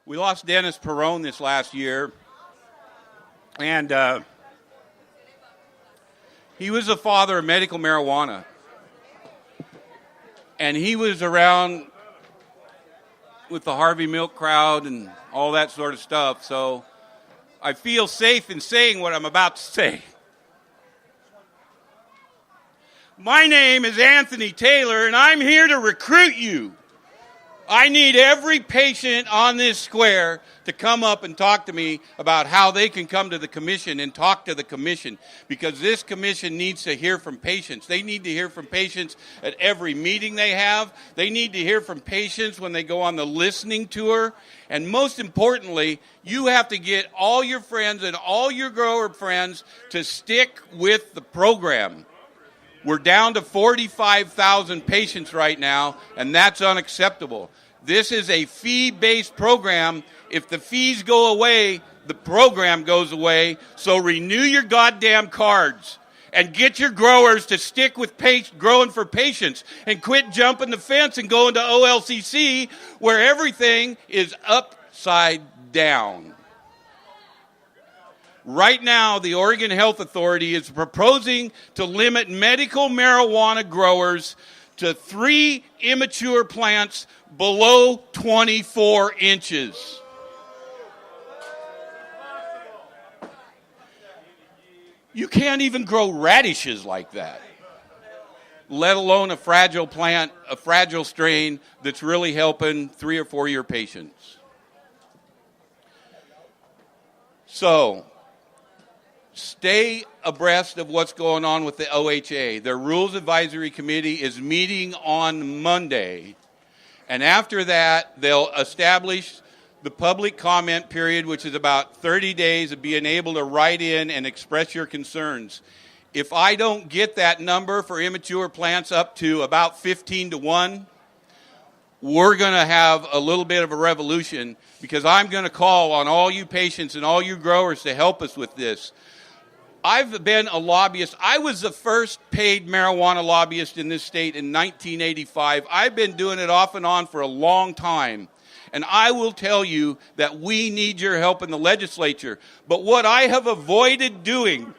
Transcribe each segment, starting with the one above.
We lost Dennis Perrone this last year, and he was the father of medical marijuana. And he was around with the Harvey Milk crowd and all that sort of stuff, so I feel safe in saying what I'm about to say. My name is Anthony Taylor, and I'm here to recruit you. I need every patient on this square to come up and talk to me about how they can come to the commission and talk to the commission, because this commission needs to hear from patients. They need to hear from patients at every meeting they have. They need to hear from patients when they go on the listening tour. And most importantly, you have to get all your friends and all your grower friends to stick with the program. We're down to 45,000 patients right now, and that's unacceptable. This is a fee-based program. If the fees go away, the program goes away. So renew your goddamn cards and get your growers to stick with growing for patients and quit jumping the fence and going to OLCC where everything is upside down. Right now, the Oregon Health Authority is proposing to limit medical marijuana growers to 3 immature plants below 24 inches. You can't even grow radishes like that, let alone a fragile plant, a fragile strain that's really helping 3 or 4 year patients. So, stay abreast of what's going on with the OHA. Their Rules Advisory Committee is meeting on Monday. And after that, they'll establish the public comment period, which is about 30 days of being able to write in and express your concerns. If I don't get that number for immature plants up to about 15 to 1, we're going to have a little bit of a revolution, because I'm going to call on all you patients and all you growers to help us with this. I've been a lobbyist. I was the first paid marijuana lobbyist in this state in 1985. I've been doing it off and on for a long time. And I will tell you that we need your help in the legislature. But what I have avoided doing,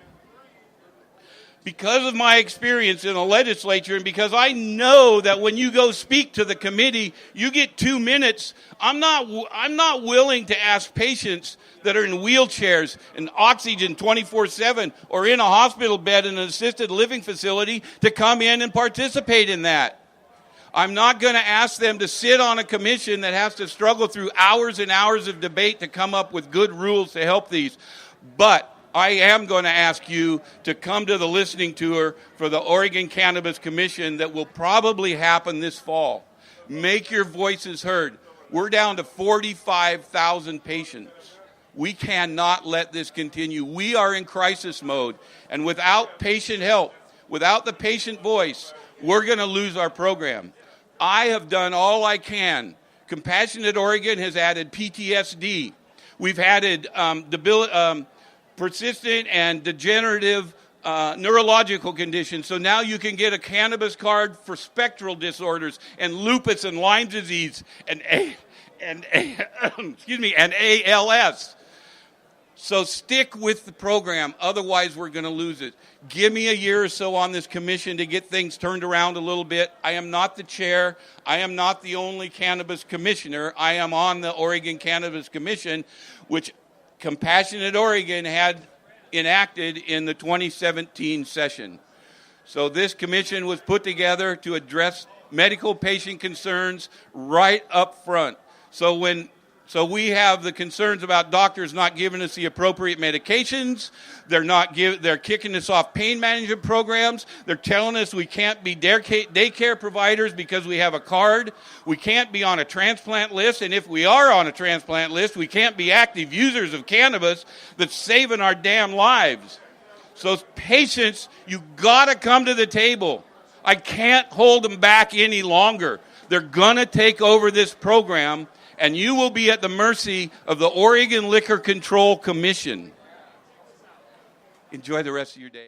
because of my experience in the legislature and because I know that when you go speak to the committee, you get 2 minutes, I'm not willing to ask patients that are in wheelchairs and oxygen 24/7 or in a hospital bed in an assisted living facility to come in and participate in that. I'm not going to ask them to sit on a commission that has to struggle through hours and hours of debate to come up with good rules to help these. But I am going to ask you to come to the listening tour for the Oregon Cannabis Commission that will probably happen this fall. Make your voices heard. We're down to 45,000 patients. We cannot let this continue. We are in crisis mode. And without patient help, without the patient voice, we're going to lose our program. I have done all I can. Compassionate Oregon has added PTSD. We've added persistent and degenerative neurological conditions. So now you can get a cannabis card for spectral disorders and lupus and Lyme disease and ALS. So stick with the program, otherwise we're going to lose it. Give me a year or so on this commission to get things turned around a little bit. I am not the chair. I am not the only cannabis commissioner. I am on the Oregon Cannabis Commission, which Compassionate Oregon had enacted in the 2017 session. So this commission was put together to address medical patient concerns right up front. So we have the concerns about doctors not giving us the appropriate medications. They're kicking us off pain management programs. They're telling us we can't be daycare providers because we have a card. We can't be on a transplant list. And if we are on a transplant list, we can't be active users of cannabis that's saving our damn lives. So patients, you got to come to the table. I can't hold them back any longer. They're going to take over this program, and you will be at the mercy of the Oregon Liquor Control Commission. Enjoy the rest of your day.